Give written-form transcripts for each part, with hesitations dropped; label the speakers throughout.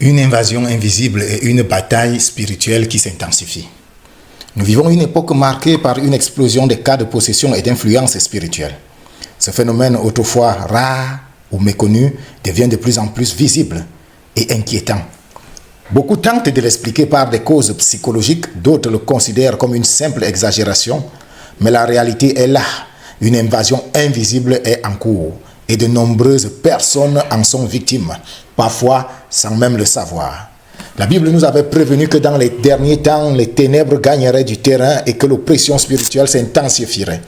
Speaker 1: une invasion invisible et une bataille spirituelle qui s'intensifie. Nous vivons une époque marquée par une explosion des cas de possession et d'influence spirituelle. Ce phénomène autrefois rare ou méconnu devient de plus en plus visible et inquiétant. Beaucoup tentent de l'expliquer par des causes psychologiques, d'autres le considèrent comme une simple exagération, mais la réalité est là. Une invasion invisible est en cours et de nombreuses personnes en sont victimes, parfois sans même le savoir. La Bible nous avait prévenu que dans les derniers temps, les ténèbres gagneraient du terrain et que l'oppression spirituelle s'intensifierait.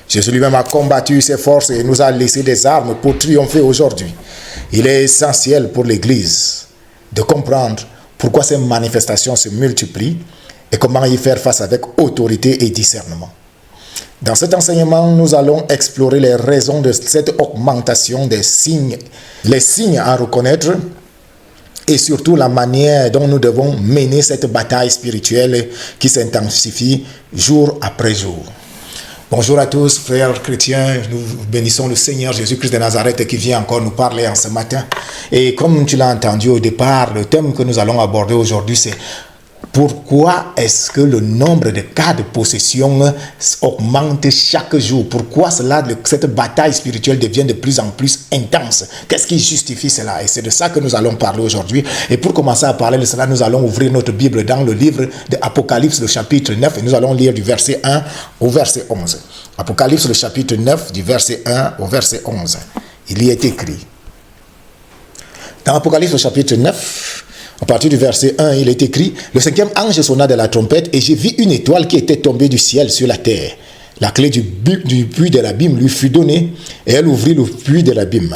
Speaker 1: Jésus lui-même a combattu ses forces et nous a laissé des armes pour triompher aujourd'hui. Il est essentiel pour l'Église de comprendre pourquoi ces manifestations se multiplient et comment y faire face avec autorité et discernement. Dans cet enseignement, nous allons explorer les raisons de cette augmentation des signes, les signes à reconnaître et surtout la manière dont nous devons mener cette bataille spirituelle qui s'intensifie jour après jour. Bonjour à tous, frères chrétiens, nous bénissons le Seigneur Jésus-Christ de Nazareth qui vient encore nous parler en ce matin. Et comme tu l'as entendu au départ, le thème que nous allons aborder aujourd'hui, c'est pourquoi est-ce que le nombre de cas de possession augmente chaque jour? Pourquoi cette bataille spirituelle devient de plus en plus intense? Qu'est-ce qui justifie cela? Et c'est de ça que nous allons parler aujourd'hui. Et pour commencer à parler de cela, nous allons ouvrir notre Bible dans le livre de Apocalypse, le chapitre 9, et nous allons lire du verset 1 au verset 11. Apocalypse, le chapitre 9, du verset 1 au verset 11. Il y est écrit. Dans Apocalypse, le chapitre 9, à partir du verset 1, il est écrit « Le cinquième ange sonna de la trompette et j'ai vu une étoile qui était tombée du ciel sur la terre. La clé du puits de l'abîme lui fut donnée et elle ouvrit le puits de l'abîme.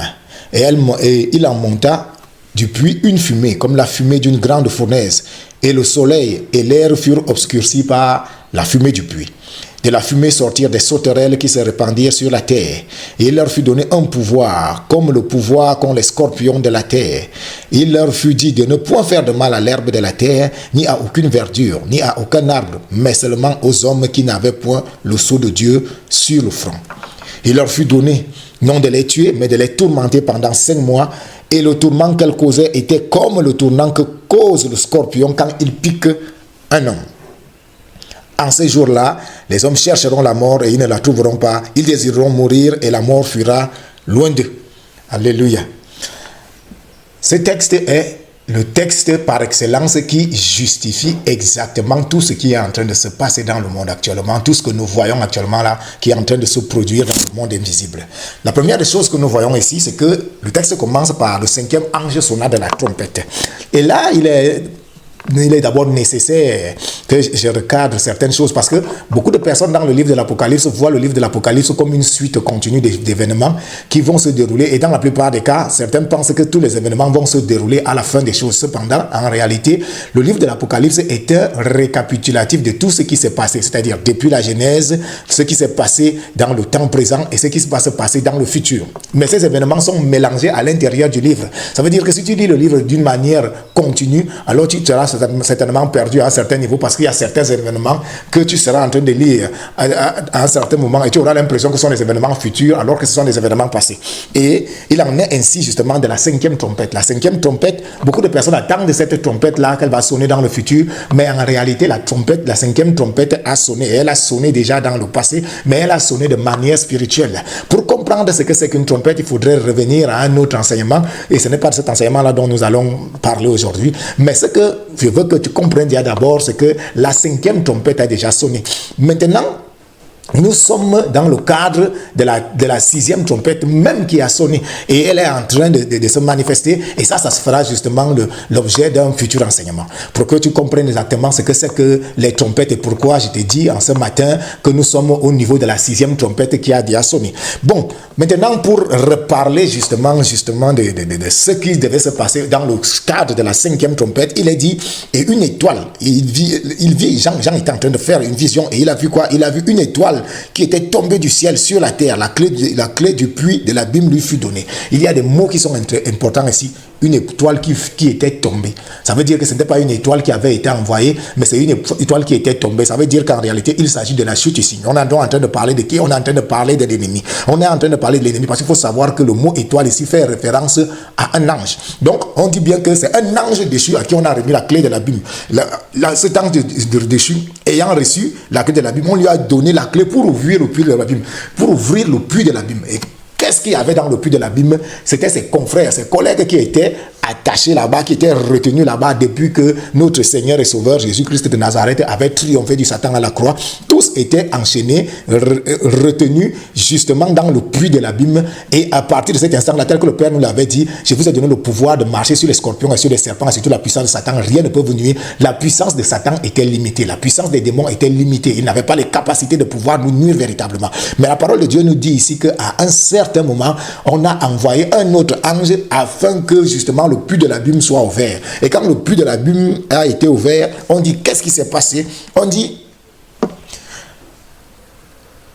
Speaker 1: Et il en monta du puits une fumée, comme la fumée d'une grande fournaise. Et le soleil et l'air furent obscurcis par la fumée du puits. De la fumée sortirent des sauterelles qui se répandirent sur la terre. Et il leur fut donné un pouvoir, comme le pouvoir qu'ont les scorpions de la terre. Il leur fut dit de ne point faire de mal à l'herbe de la terre, ni à aucune verdure, ni à aucun arbre, mais seulement aux hommes qui n'avaient point le sceau de Dieu sur le front. Il leur fut donné, non de les tuer, mais de les tourmenter pendant 5 mois. Et le tourment qu'elles causaient était comme le tourment que cause le scorpion quand il pique un homme. En ces jours-là, les hommes chercheront la mort et ils ne la trouveront pas. Ils désireront mourir et la mort fuira loin d'eux. Alléluia. Ce texte est le texte par excellence qui justifie exactement tout ce qui est en train de se passer dans le monde actuellement, tout ce que nous voyons actuellement là, qui est en train de se produire dans le monde invisible. La première des choses que nous voyons ici, c'est que le texte commence par le cinquième ange sonna de la trompette. Et là, il est d'abord nécessaire que je recadre certaines choses parce que beaucoup de personnes dans le livre de l'Apocalypse voient le livre de l'Apocalypse comme une suite continue d'événements qui vont se dérouler et dans la plupart des cas, certains pensent que tous les événements vont se dérouler à la fin des choses. Cependant, en réalité, le livre de l'Apocalypse est un récapitulatif de tout ce qui s'est passé, c'est-à-dire depuis la Genèse, ce qui s'est passé dans le temps présent et ce qui va se passer dans le futur. Mais ces événements sont mélangés à l'intérieur du livre. Ça veut dire que si tu lis le livre d'une manière continue, alors tu seras certainement perdu à un certain niveau parce qu'il y a certains événements que tu seras en train de lire à un certain moment et tu auras l'impression que ce sont des événements futurs alors que ce sont des événements passés. Et il en est ainsi justement de la cinquième trompette. La cinquième trompette, beaucoup de personnes attendent de cette trompette-là qu'elle va sonner dans le futur, mais en réalité la cinquième trompette a sonné. Et elle a sonné déjà dans le passé, mais elle a sonné de manière spirituelle. Pour comprendre ce que c'est qu'une trompette, il faudrait revenir à un autre enseignement et ce n'est pas de cet enseignement-là dont nous allons parler aujourd'hui, mais ce que je veux que tu comprennes d'abord, c'est que la cinquième trompette a déjà sonné. Maintenant, nous sommes dans le cadre de la sixième trompette même qui a sonné et elle est en train de se manifester et ça se fera justement l'objet d'un futur enseignement pour que tu comprennes exactement ce que c'est que les trompettes et pourquoi je t'ai dit en ce matin que nous sommes au niveau de la sixième trompette qui a déjà sonné. Bon, maintenant pour reparler justement de ce qui devait se passer dans le cadre de la cinquième trompette, il est dit et une étoile, Jean était en train de faire une vision et il a vu quoi? Il a vu une étoile qui était tombée du ciel sur la terre. La clé du puits de l'abîme lui fut donnée. Il y a des mots qui sont importants ici. une étoile qui était tombée. Ça veut dire que ce n'était pas une étoile qui avait été envoyée, mais c'est une étoile qui était tombée. Ça veut dire qu'en réalité, il s'agit de la chute ici. On est en train de parler de qui? On est en train de parler de l'ennemi. On est en train de parler de l'ennemi parce qu'il faut savoir que le mot étoile ici fait référence à un ange. Donc, on dit bien que c'est un ange déchu à qui on a remis la clé de l'abîme. Cet ange déchu, ayant reçu la clé de l'abîme, on lui a donné la clé pour ouvrir le puits de l'abîme. Pour ouvrir le puits de l'abîme. Et qu'est-ce qu'il y avait dans le puits de l'abîme? C'était ses confrères, ses collègues qui étaient attachés là-bas, qui étaient retenus là-bas depuis que notre Seigneur et Sauveur Jésus-Christ de Nazareth avait triomphé du Satan à la croix. Tous étaient enchaînés, retenus justement dans le puits de l'abîme. Et à partir de cet instant-là, tel que le Père nous l'avait dit, je vous ai donné le pouvoir de marcher sur les scorpions et sur les serpents et sur toute la puissance de Satan. Rien ne peut vous nuire. La puissance de Satan était limitée. La puissance des démons était limitée. Ils n'avaient pas les capacités de pouvoir nous nuire véritablement. Mais la parole de Dieu nous dit ici qu'à un certain moment, on a envoyé un autre ange afin que justement le puits de l'abîme soit ouvert. Et quand le puits de l'abîme a été ouvert, on dit qu'est-ce qui s'est passé? On dit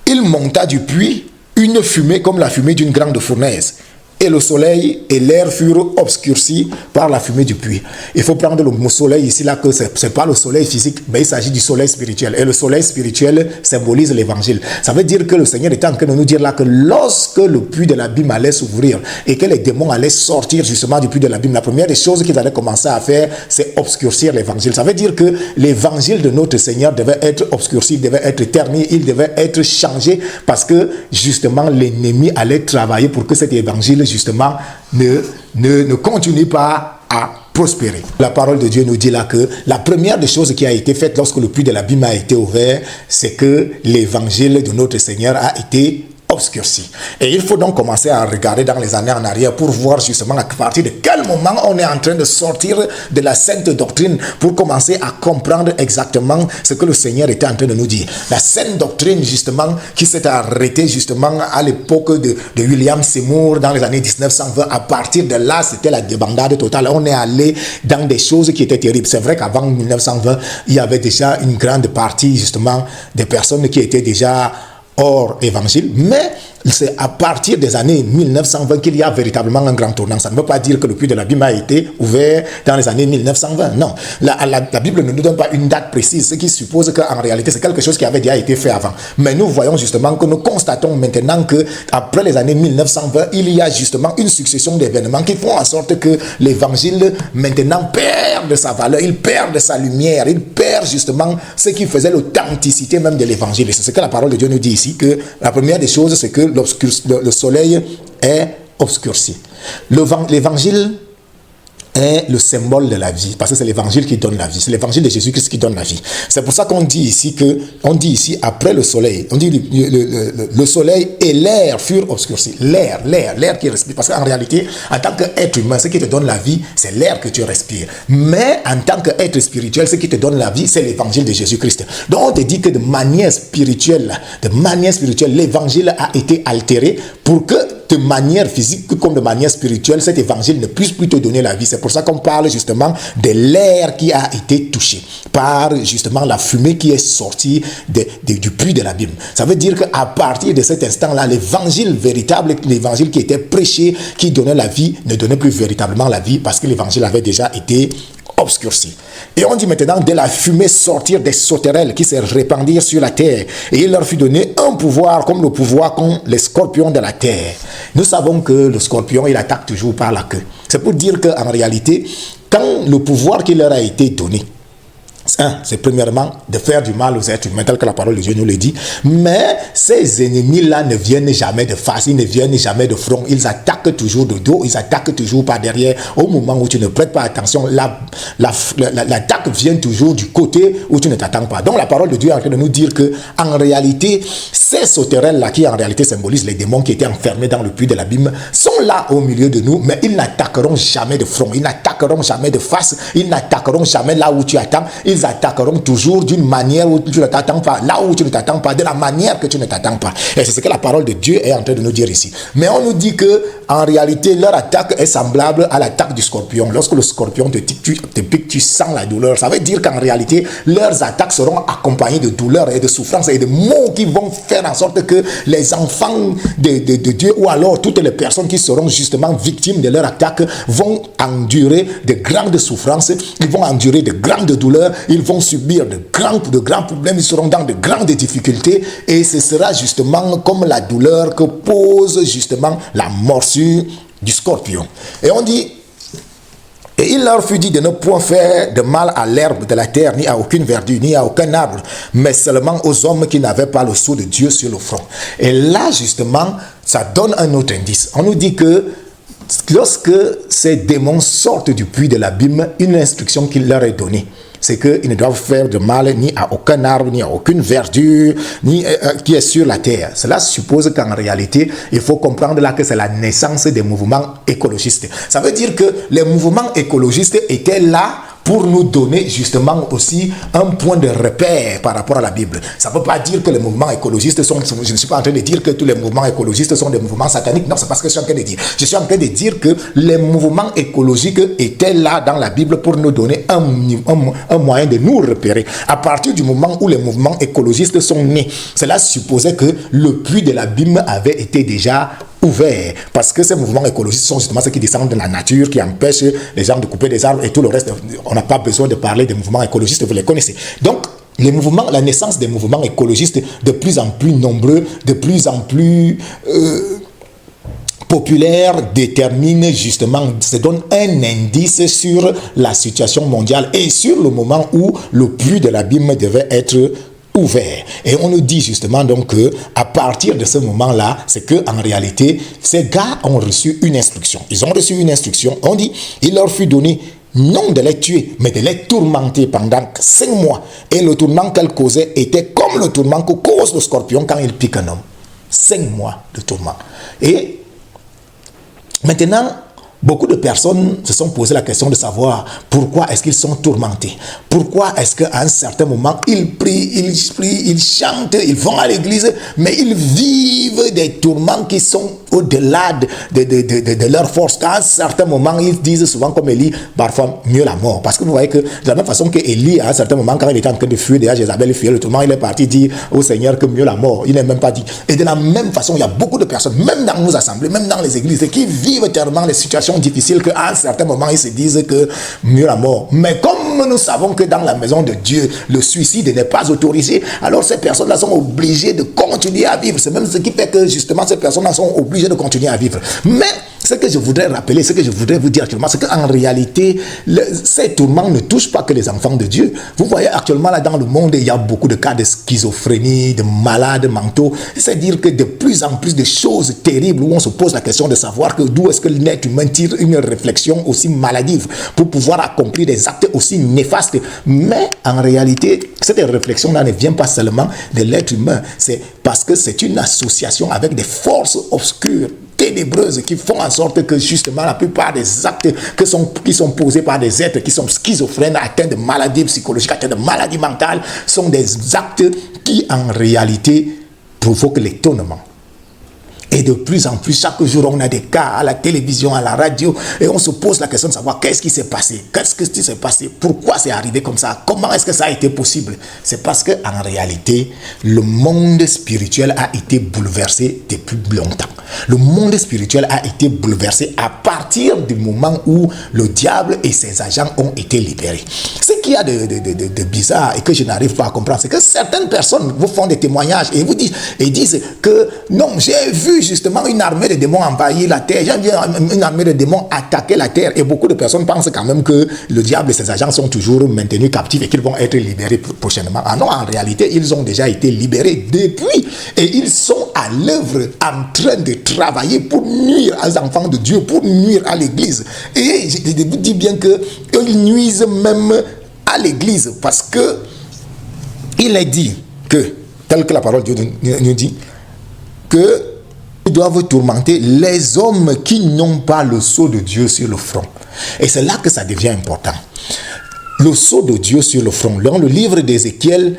Speaker 1: il monta du puits une fumée comme la fumée d'une grande fournaise. Et le soleil et l'air furent obscurcis par la fumée du puits. Il faut prendre le mot soleil ici, là, que ce n'est pas le soleil physique, mais il s'agit du soleil spirituel. Et le soleil spirituel symbolise l'évangile. Ça veut dire que le Seigneur est en train de nous dire là que lorsque le puits de l'abîme allait s'ouvrir et que les démons allaient sortir justement du puits de l'abîme, la première des choses qu'ils allaient commencer à faire, c'est obscurcir l'évangile. Ça veut dire que l'évangile de notre Seigneur devait être obscurci, devait être terni, il devait être changé parce que justement l'ennemi allait travailler pour que cet évangile justement ne continue pas à prospérer. La parole de Dieu nous dit là que la première des choses qui a été faite lorsque le puits de l'abîme a été ouvert, c'est que l'évangile de notre Seigneur a été obscurci. Et il faut donc commencer à regarder dans les années en arrière pour voir justement à partir de quel moment on est en train de sortir de la sainte doctrine pour commencer à comprendre exactement ce que le Seigneur était en train de nous dire. La sainte doctrine justement qui s'est arrêtée justement à l'époque de William Seymour dans les années 1920. À partir de là, c'était la débandade totale. On est allé dans des choses qui étaient terribles. C'est vrai qu'avant 1920, il y avait déjà une grande partie justement des personnes qui étaient déjà hors évangile, mais c'est à partir des années 1920 qu'il y a véritablement un grand tournant. Ça ne veut pas dire que le puits de l'abîme a été ouvert dans les années 1920. Non, la Bible ne nous donne pas une date précise, ce qui suppose qu'en réalité c'est quelque chose qui avait déjà été fait avant. Mais nous voyons justement que nous constatons maintenant que après les années 1920, il y a justement une succession d'événements qui font en sorte que l'évangile maintenant perd de sa valeur, il perd de sa lumière, il perd justement ce qui faisait l'authenticité même de l'évangile. Et c'est ce que la parole de Dieu nous dit ici, que la première des choses, c'est que le soleil est obscurci. L'évangile est le symbole de la vie, parce que c'est l'évangile qui donne la vie, c'est l'évangile de Jésus-Christ qui donne la vie. C'est pour ça qu'on dit ici après le soleil, on dit le soleil et l'air furent obscurcis. L'air qui respire, parce qu'en réalité, en tant qu'être humain, ce qui te donne la vie, c'est l'air que tu respires. Mais en tant qu'être spirituel, ce qui te donne la vie, c'est l'évangile de Jésus-Christ. Donc on te dit que de manière spirituelle, l'évangile a été altéré pour que de manière physique comme de manière spirituelle, cet évangile ne puisse plus te donner la vie. C'est pour ça qu'on parle justement de l'air qui a été touché par justement la fumée qui est sortie du puits de l'abîme. Ça veut dire qu'à partir de cet instant-là, l'évangile véritable, l'évangile qui était prêché, qui donnait la vie, ne donnait plus véritablement la vie parce que l'évangile avait déjà été obscurci. Et on dit maintenant de la fumée sortir des sauterelles qui se répandirent sur la terre. Et il leur fut donné un pouvoir comme le pouvoir qu'ont les scorpions de la terre. Nous savons que le scorpion, il attaque toujours par la queue. C'est pour dire qu'en réalité, quand le pouvoir qui leur a été donné, c'est premièrement de faire du mal aux êtres humains, tel que la parole de Dieu nous le dit. Mais ces ennemis-là ne viennent jamais de face, ils ne viennent jamais de front. Ils attaquent toujours de dos, ils attaquent toujours par derrière. Au moment où tu ne prêtes pas attention, l'attaque vient toujours du côté où tu ne t'attends pas. Donc la parole de Dieu est en train de nous dire que en réalité, ces sauterelles-là, qui en réalité symbolisent les démons qui étaient enfermés dans le puits de l'abîme, sont là au milieu de nous, mais ils n'attaqueront jamais de front, ils n'attaqueront jamais de face, ils n'attaqueront jamais là où tu attends. Ils ils attaqueront toujours d'une manière où tu ne t'attends pas, là où tu ne t'attends pas, de la manière que tu ne t'attends pas. Et c'est ce que la parole de Dieu est en train de nous dire ici. Mais on nous dit que en réalité, leur attaque est semblable à l'attaque du scorpion. Lorsque le scorpion te pique, tu sens la douleur. Ça veut dire qu'en réalité, leurs attaques seront accompagnées de douleurs et de souffrances et de mots qui vont faire en sorte que les enfants de Dieu ou alors toutes les personnes qui seront justement victimes de leur attaque vont endurer de grandes souffrances, ils vont endurer de grandes douleurs, ils vont subir de grands problèmes, ils seront dans de grandes difficultés et ce sera justement comme la douleur que pose justement la morsure du scorpion. Et on dit, et il leur fut dit de ne point faire de mal à l'herbe de la terre, ni à aucune verdure, ni à aucun arbre, mais seulement aux hommes qui n'avaient pas le sceau de Dieu sur le front. Et là, justement, ça donne un autre indice. On nous dit que lorsque ces démons sortent du puits de l'abîme, une instruction qu'il leur est donnée, c'est qu'ils ne doivent faire de mal ni à aucun arbre, ni à aucune verdure, ni qui est sur la terre. Cela suppose qu'en réalité, il faut comprendre là que c'est la naissance des mouvements écologistes. Ça veut dire que les mouvements écologistes étaient là pour nous donner justement aussi un point de repère par rapport à la Bible. Ça ne veut pas dire que les mouvements écologistes sont... Je ne suis pas en train de dire que tous les mouvements écologistes sont des mouvements sataniques. Non, c'est pas ce que je suis en train de dire. Je suis en train de dire que les mouvements écologiques étaient là dans la Bible pour nous donner un moyen de nous repérer. À partir du moment où les mouvements écologistes sont nés, cela supposait que le puits de l'abîme avait été déjà ouvert, parce que ces mouvements écologistes sont justement ceux qui descendent de la nature, qui empêchent les gens de couper des arbres et tout le reste. On n'a pas besoin de parler des mouvements écologistes, vous les connaissez. Donc, la naissance des mouvements écologistes de plus en plus nombreux, de plus en plus populaires, détermine justement, se donne un indice sur la situation mondiale et sur le moment où le puits de l'abîme devait être ouvert. Et on nous dit justement donc que à partir de ce moment-là, c'est que en réalité, ces gars ont reçu une instruction. Ils ont reçu une instruction. On dit, il leur fut donné non de les tuer, mais de les tourmenter pendant 5 mois. Et le tourment qu'elle causait était comme le tourment que cause le scorpion quand il pique un homme. 5 mois de tourment. Et maintenant, beaucoup de personnes se sont posé la question de savoir pourquoi est-ce qu'ils sont tourmentés. Pourquoi est-ce qu'à un certain moment, ils prient, ils chantent, ils vont à l'église, mais ils vivent des tourments qui sont au-delà de leur force. À un certain moment, ils disent souvent comme Élie, parfois mieux la mort. Parce que vous voyez que de la même façon que Élie, à un certain moment, quand il était en train de fuir déjà Jézabel, il fuyait le tourment, il est parti dire au Seigneur que mieux la mort. Il n'est même pas dit. Et de la même façon, il y a beaucoup de personnes, même dans nos assemblées, même dans les églises, qui vivent tellement les situations difficiles qu'à un certain moment, ils se disent que mieux la mort. Mais comme nous savons que dans la maison de Dieu, le suicide n'est pas autorisé, alors ces personnes-là sont obligées de continuer à vivre. C'est même ce qui fait que justement ces personnes-là sont obligées de continuer à vivre. Mais ce que je voudrais rappeler, ce que je voudrais vous dire actuellement, c'est qu'en réalité, ces tourments ne touchent pas que les enfants de Dieu. Vous voyez actuellement là dans le monde, il y a beaucoup de cas de schizophrénie, de malades mentaux. C'est-à-dire que de plus en plus de choses terribles où on se pose la question de savoir que d'où est-ce que l'être humain tire une réflexion aussi maladive pour pouvoir accomplir des actes aussi néfastes. Mais en réalité, cette réflexion-là ne vient pas seulement de l'être humain. C'est parce que c'est une association avec des forces obscures, ténébreuses, qui font en sorte que justement la plupart des actes qui sont posés par des êtres qui sont schizophrènes, atteints de maladies psychologiques, atteints de maladies mentales, sont des actes qui en réalité provoquent l'étonnement. Et de plus en plus, chaque jour, on a des cas à la télévision, à la radio, et on se pose la question de savoir qu'est-ce qui s'est passé, pourquoi c'est arrivé comme ça, comment est-ce que ça a été possible. C'est parce qu'en réalité, le monde spirituel a été bouleversé depuis longtemps. Le monde spirituel a été bouleversé à partir du moment où le diable et ses agents ont été libérés. Ce qu'il y a de bizarre et que je n'arrive pas à comprendre, c'est que certaines personnes vous font des témoignages et vous disent que non, j'ai vu justement une armée de démons envahir la terre, j'ai vu une armée de démons attaquer la terre, et beaucoup de personnes pensent quand même que le diable et ses agents sont toujours maintenus captifs et qu'ils vont être libérés prochainement. Ah non, en réalité, ils ont déjà été libérés depuis et ils sont à l'œuvre en train de travailler pour nuire aux enfants de Dieu, pour nuire à l'église. Et je vous dis bien qu'ils nuisent même à l'église parce que il est dit que, tel que la parole de Dieu nous dit, que ils doivent tourmenter les hommes qui n'ont pas le sceau de Dieu sur le front. Et c'est là que ça devient important. le sceau de Dieu sur le front. Dans le livre d'Ézéchiel,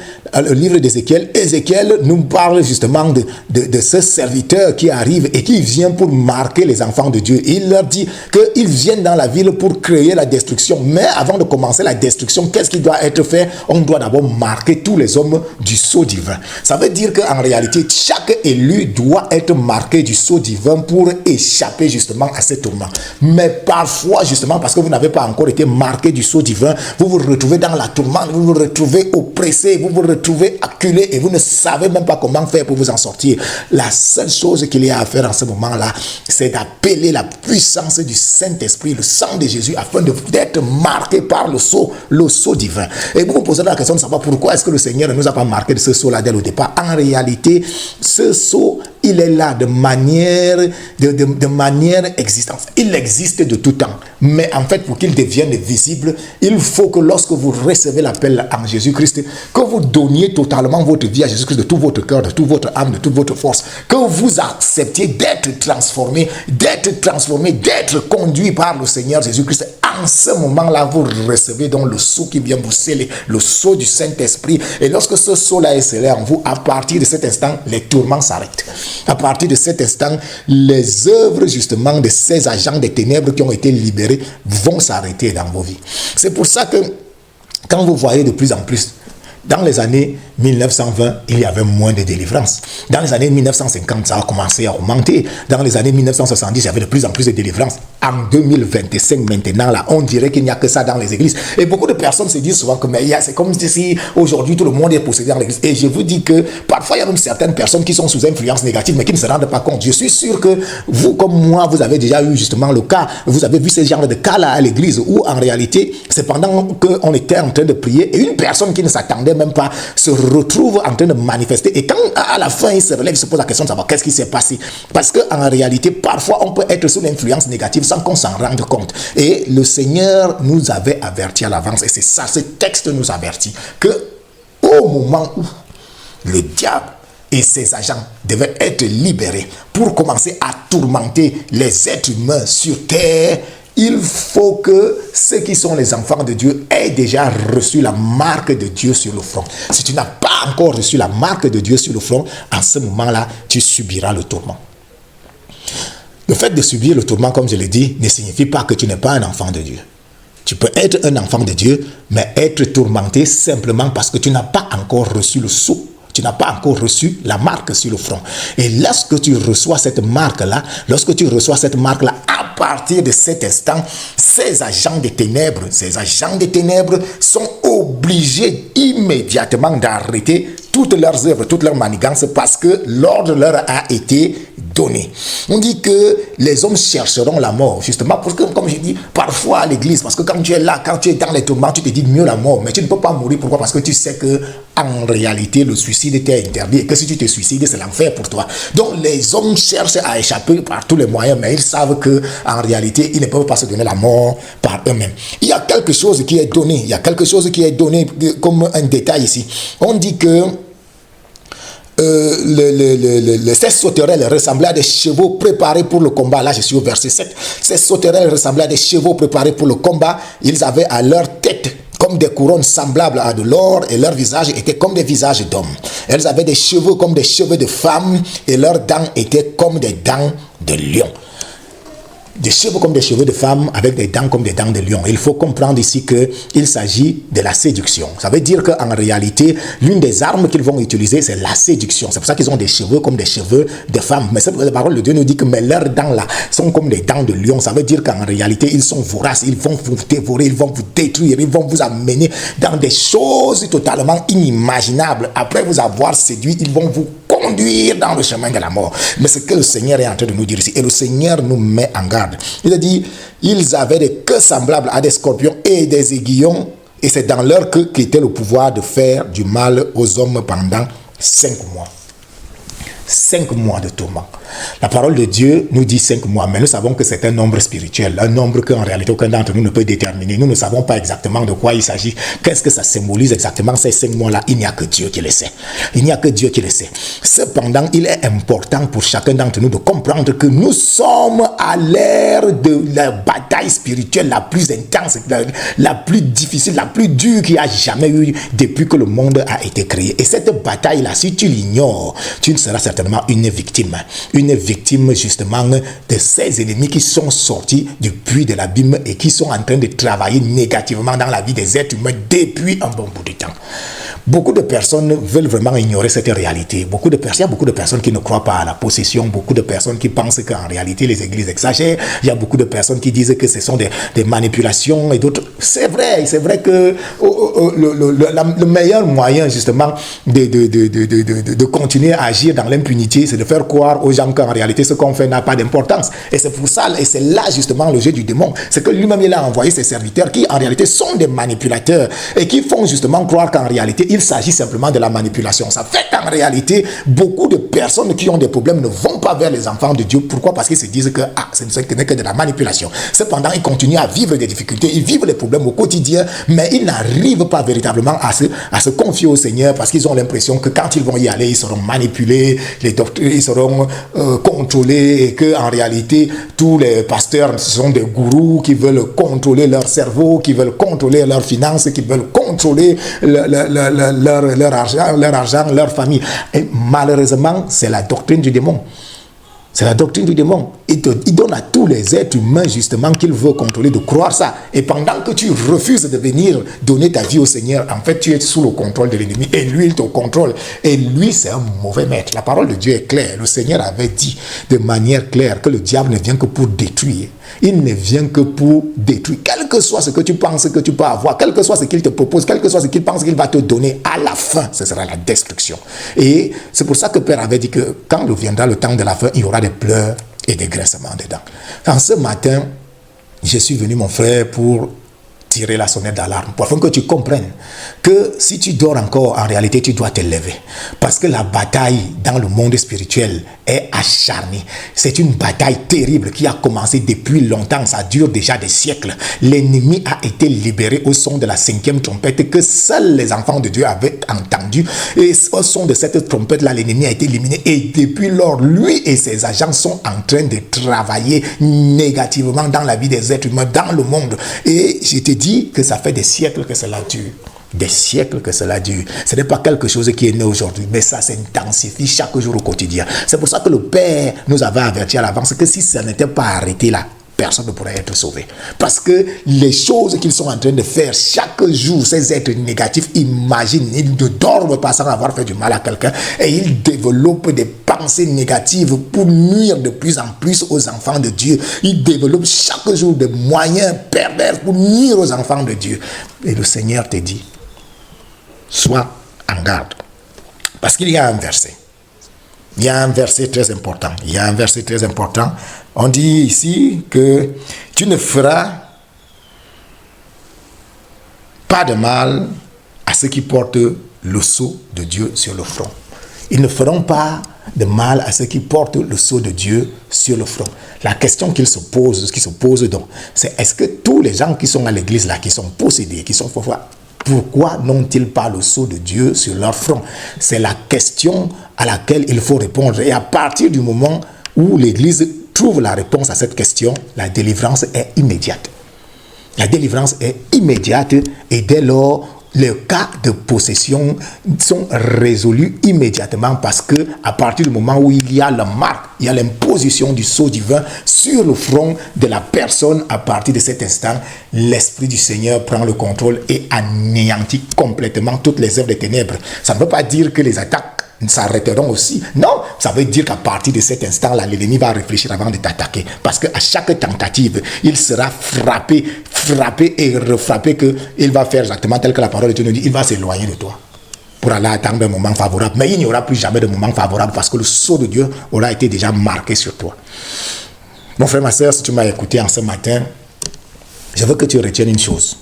Speaker 1: Ézéchiel nous parle justement de ce serviteur qui arrive et qui vient pour marquer les enfants de Dieu. Il leur dit qu'ils viennent dans la ville pour créer la destruction. Mais avant de commencer la destruction, qu'est-ce qui doit être fait? On doit d'abord marquer tous les hommes du sceau divin. Ça veut dire qu'en réalité, chaque élu doit être marqué du sceau divin pour échapper justement à ces tourments. Mais parfois, justement, parce que vous n'avez pas encore été marqué du sceau divin, vous vous retrouvez dans la tourmente, vous vous retrouvez oppressé, vous vous retrouvez acculé et vous ne savez même pas comment faire pour vous en sortir. La seule chose qu'il y a à faire en ce moment-là, c'est d'appeler la puissance du Saint-Esprit, le sang de Jésus, afin d'être marqué par le sceau divin. Et vous vous posez la question de savoir pourquoi est-ce que le Seigneur ne nous a pas marqué de ce sceau-là dès le départ. En réalité, ce sceau, il est là de manière existence. Il existe de tout temps. Mais en fait, pour qu'il devienne visible, il faut que lorsque vous recevez l'appel en Jésus-Christ, que vous donniez totalement votre vie à Jésus-Christ de tout votre cœur, de toute votre âme, de toute votre force. Que vous acceptiez d'être transformé, d'être conduit par le Seigneur Jésus-Christ. En ce moment-là, vous recevez donc le sceau qui vient vous sceller, le sceau du Saint-Esprit. Et lorsque ce sceau-là est scellé en vous, à partir de cet instant, les tourments s'arrêtent. À partir de cet instant, les œuvres justement de ces agents des ténèbres qui ont été libérés vont s'arrêter dans vos vies. C'est pour ça que quand vous voyez de plus en plus, dans les années 1920, il y avait moins de délivrance. Dans les années 1950, ça a commencé à augmenter. Dans les années 1970, il y avait de plus en plus de délivrance. En 2025, maintenant, là, on dirait qu'il n'y a que ça dans les églises. Et beaucoup de personnes se disent souvent que c'est comme si aujourd'hui tout le monde est possédé dans l'église. Et je vous dis que parfois, il y a même certaines personnes qui sont sous influence négative, mais qui ne se rendent pas compte. Je suis sûr que vous, comme moi, vous avez déjà eu justement le cas, vous avez vu ce genre de cas-là à l'église où en réalité, c'est pendant qu'on était en train de prier et une personne qui ne s'attendait même pas se retrouve en train de manifester. Et quand à la fin il se relève, il se pose la question de savoir qu'est-ce qui s'est passé. Parce qu'en réalité, parfois on peut être sous l'influence négative sans qu'on s'en rende compte. Et le Seigneur nous avait averti à l'avance, et c'est ça, ce texte nous avertit, que au moment où le diable et ses agents devaient être libérés pour commencer à tourmenter les êtres humains sur terre, il faut que ceux qui sont les enfants de Dieu aient déjà reçu la marque de Dieu sur le front. Si tu n'as pas encore reçu la marque de Dieu sur le front, en ce moment-là, tu subiras le tourment. Le fait de subir le tourment, comme je l'ai dit, ne signifie pas que tu n'es pas un enfant de Dieu. Tu peux être un enfant de Dieu, mais être tourmenté simplement parce que tu n'as pas encore reçu le sceau. Tu n'as pas encore reçu la marque sur le front. Et lorsque tu reçois cette marque-là, à partir de cet instant, ces agents des ténèbres sont obligés immédiatement d'arrêter toutes leurs œuvres, toutes leurs manigances, parce que l'ordre leur a été donné. On dit que les hommes chercheront la mort, justement, parce que, comme je dis, parfois à l'église, parce que quand tu es là, quand tu es dans les tourments, tu te dis mieux la mort, mais tu ne peux pas mourir. Pourquoi? Parce que tu sais que en réalité, le suicide t'est interdit et que si tu te suicides, c'est l'enfer pour toi. Donc, les hommes cherchent à échapper par tous les moyens, mais ils savent que en réalité, ils ne peuvent pas se donner la mort par eux-mêmes. Il y a quelque chose qui est donné, comme un détail ici. On dit que ces sauterelles ressemblaient à des chevaux préparés pour le combat. Là, je suis au verset 7. Ces sauterelles ressemblaient à des chevaux préparés pour le combat. Ils avaient à leur tête comme des couronnes semblables à de l'or, et leurs visages étaient comme des visages d'hommes. Elles avaient des cheveux comme des cheveux de femmes, et leurs dents étaient comme des dents de lion. Des cheveux comme des cheveux de femmes avec des dents comme des dents de lion. Il faut comprendre ici qu'il s'agit de la séduction. Ça veut dire qu'en réalité, l'une des armes qu'ils vont utiliser, c'est la séduction. C'est pour ça qu'ils ont des cheveux comme des cheveux de femmes. Mais la parole de Dieu nous dit que leurs dents là sont comme des dents de lion. Ça veut dire qu'en réalité, ils sont voraces. Ils vont vous dévorer, ils vont vous détruire, ils vont vous amener dans des choses totalement inimaginables. Après vous avoir séduit, ils vont vous conduire dans le chemin de la mort. Mais ce que le Seigneur est en train de nous dire ici, et le Seigneur nous met en garde. Il a dit, ils avaient des queues semblables à des scorpions et des aiguillons, et c'est dans leur queue qu'était le pouvoir de faire du mal aux hommes pendant 5 mois. 5 mois de tourment. La parole de Dieu nous dit 5 mois, mais nous savons que c'est un nombre spirituel, un nombre qu'en réalité aucun d'entre nous ne peut déterminer. Nous ne savons pas exactement de quoi il s'agit, qu'est-ce que ça symbolise exactement ces 5 mois-là. Il n'y a que Dieu qui le sait. Il n'y a que Dieu qui le sait. Cependant, il est important pour chacun d'entre nous de comprendre que nous sommes à l'ère de la bataille spirituelle la plus intense, la plus difficile, la plus dure qu'il y a jamais eu depuis que le monde a été créé. Et cette bataille-là, si tu l'ignores, tu ne seras certainement une victime justement de ces ennemis qui sont sortis du puits de l'abîme et qui sont en train de travailler négativement dans la vie des êtres humains depuis un bon bout de temps. Beaucoup de personnes veulent vraiment ignorer cette réalité. Il y a beaucoup de personnes qui ne croient pas à la possession, beaucoup de personnes qui pensent qu'en réalité les églises exagèrent. Il y a beaucoup de personnes qui disent que ce sont des manipulations et d'autres. C'est vrai que le meilleur moyen justement de continuer à agir dans l'impunité, c'est de faire croire aux gens qu'en réalité ce qu'on fait n'a pas d'importance. Et c'est pour ça, et c'est là justement le jeu du démon. C'est que lui-même il a envoyé ses serviteurs qui en réalité sont des manipulateurs et qui font justement croire qu'en réalité il s'agit simplement de la manipulation. Ça fait qu'en réalité, beaucoup de personnes qui ont des problèmes ne vont pas vers les enfants de Dieu. Pourquoi? Parce qu'ils se disent que ce n'est que de la manipulation. Cependant, ils continuent à vivre des difficultés, ils vivent les problèmes au quotidien, mais ils n'arrivent pas véritablement à se confier au Seigneur parce qu'ils ont l'impression que quand ils vont y aller, ils seront manipulés, les docteurs, ils seront contrôlés et qu'en réalité, tous les pasteurs sont des gourous qui veulent contrôler leur cerveau, qui veulent contrôler leurs finances, qui veulent contrôler leur argent, leur famille. Et malheureusement, c'est la doctrine du démon. C'est la doctrine du démon. Il donne à tous les êtres humains justement qu'il veut contrôler de croire ça. Et pendant que tu refuses de venir donner ta vie au Seigneur, en fait tu es sous le contrôle de l'ennemi et lui il te contrôle. Et lui c'est un mauvais maître. La parole de Dieu est claire. Le Seigneur avait dit de manière claire que le diable ne vient que pour détruire. Il ne vient que pour détruire. Quel que soit ce que tu penses que tu peux avoir, quel que soit ce qu'il te propose, quel que soit ce qu'il pense qu'il va te donner, à la fin, ce sera la destruction. Et c'est pour ça que Père avait dit que quand viendra le temps de la fin, il y aura des pleurs et des graissements dedans. Quand ce matin, je suis venu, mon frère, pour tirer la sonnette d'alarme, pour afin que tu comprennes que si tu dors encore, en réalité, tu dois te lever. Parce que la bataille dans le monde spirituel est acharnée. C'est une bataille terrible qui a commencé depuis longtemps. Ça dure déjà des siècles. L'ennemi a été libéré au son de la 5e trompette que seuls les enfants de Dieu avaient entendu. Et au son de cette trompette-là, l'ennemi a été éliminé. Et depuis lors, lui et ses agents sont en train de travailler négativement dans la vie des êtres humains, dans le monde. Et je te dis que ça fait des siècles que cela dure. Des siècles que cela dure. Ce n'est pas quelque chose qui est né aujourd'hui, mais ça s'intensifie chaque jour au quotidien. C'est pour ça que le Père nous avait averti à l'avance que si ça n'était pas arrêté là, personne ne pourrait être sauvé. Parce que les choses qu'ils sont en train de faire chaque jour, ces êtres négatifs, imaginent, ils ne dorment pas sans avoir fait du mal à quelqu'un et ils développent des pensées négatives pour nuire de plus en plus aux enfants de Dieu. Ils développent chaque jour des moyens pervers pour nuire aux enfants de Dieu. Et le Seigneur te dit, sois en garde. Parce qu'il y a un verset. Il y a un verset très important. On dit ici que tu ne feras pas de mal à ceux qui portent le sceau de Dieu sur le front. Ils ne feront pas de mal à ceux qui portent le sceau de Dieu sur le front. La question qui se pose donc, c'est est-ce que tous les gens qui sont à l'église là, qui sont possédés, qui sont pourquoi n'ont-ils pas le sceau de Dieu sur leur front? C'est la question à laquelle il faut répondre. Et à partir du moment où l'Église trouve la réponse à cette question, la délivrance est immédiate. La délivrance est immédiate et dès lors, les cas de possession sont résolus immédiatement parce que à partir du moment où il y a la marque, il y a l'imposition du sceau divin sur le front de la personne, à partir de cet instant, l'Esprit du Seigneur prend le contrôle et anéantit complètement toutes les œuvres des ténèbres. Ça ne veut pas dire que les attaques s'arrêteront aussi. Non, ça veut dire qu'à partir de cet instant-là, l'ennemi va réfléchir avant de t'attaquer. Parce qu'à chaque tentative, il sera frappé et refrappé qu'il va faire exactement tel que la parole de Dieu nous dit. Il va s'éloigner de toi pour aller attendre un moment favorable. Mais il n'y aura plus jamais de moment favorable parce que le sceau de Dieu aura été déjà marqué sur toi. Mon frère, ma soeur, si tu m'as écouté en ce matin, je veux que tu retiennes une chose.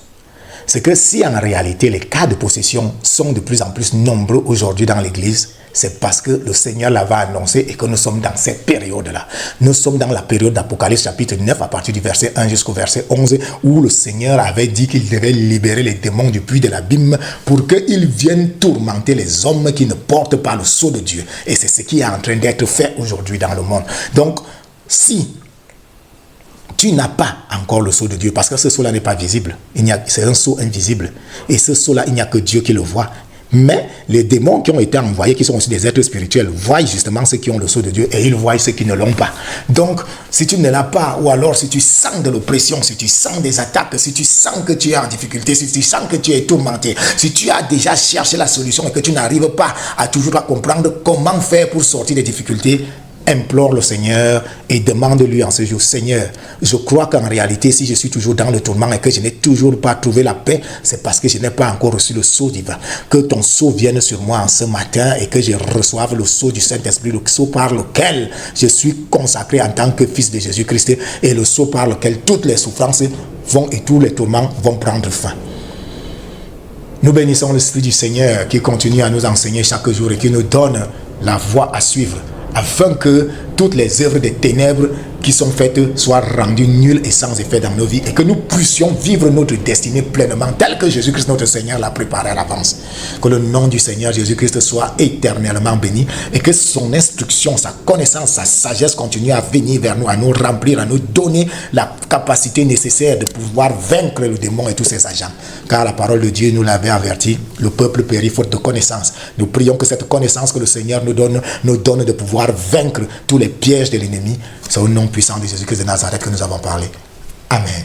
Speaker 1: c'est que si en réalité les cas de possession sont de plus en plus nombreux aujourd'hui dans l'Église, c'est parce que le Seigneur l'avait annoncé et que nous sommes dans cette période-là. Nous sommes dans la période d'Apocalypse chapitre 9 à partir du verset 1 jusqu'au verset 11 où le Seigneur avait dit qu'il devait libérer les démons du puits de l'abîme pour qu'ils viennent tourmenter les hommes qui ne portent pas le sceau de Dieu. Et c'est ce qui est en train d'être fait aujourd'hui dans le monde. Donc, si tu n'as pas encore le sceau de Dieu, parce que ce sceau-là n'est pas visible, c'est un sceau invisible, et ce sceau-là, il n'y a que Dieu qui le voit. Mais les démons qui ont été envoyés, qui sont aussi des êtres spirituels, voient justement ceux qui ont le sceau de Dieu et ils voient ceux qui ne l'ont pas. Donc, si tu ne l'as pas, ou alors si tu sens de l'oppression, si tu sens des attaques, si tu sens que tu es en difficulté, si tu sens que tu es tourmenté, si tu as déjà cherché la solution et que tu n'arrives pas à toujours comprendre comment faire pour sortir des difficultés, implore le Seigneur et demande-lui en ce jour: Seigneur, je crois qu'en réalité, si je suis toujours dans le tourment et que je n'ai toujours pas trouvé la paix, c'est parce que je n'ai pas encore reçu le sceau divin. Que ton sceau vienne sur moi en ce matin et que je reçoive le sceau du Saint-Esprit, le sceau par lequel je suis consacré en tant que fils de Jésus-Christ et le sceau par lequel toutes les souffrances vont et tous les tourments vont prendre fin. Nous bénissons l'Esprit du Seigneur qui continue à nous enseigner chaque jour et qui nous donne la voie à suivre, afin que toutes les œuvres des ténèbres qui sont faites soient rendues nulles et sans effet dans nos vies et que nous puissions vivre notre destinée pleinement telle que Jésus-Christ notre Seigneur l'a préparée à l'avance. Que le nom du Seigneur Jésus-Christ soit éternellement béni et que son instruction, sa connaissance, sa sagesse continue à venir vers nous, à nous remplir, à nous donner la capacité nécessaire de pouvoir vaincre le démon et tous ses agents. Car la parole de Dieu nous l'avait averti, le peuple périt faute de connaissance. Nous prions que cette connaissance que le Seigneur nous donne de pouvoir vaincre tous les pièges de l'ennemi. C'est au nom puissant de Jésus-Christ de Nazareth que nous avons parlé. Amen.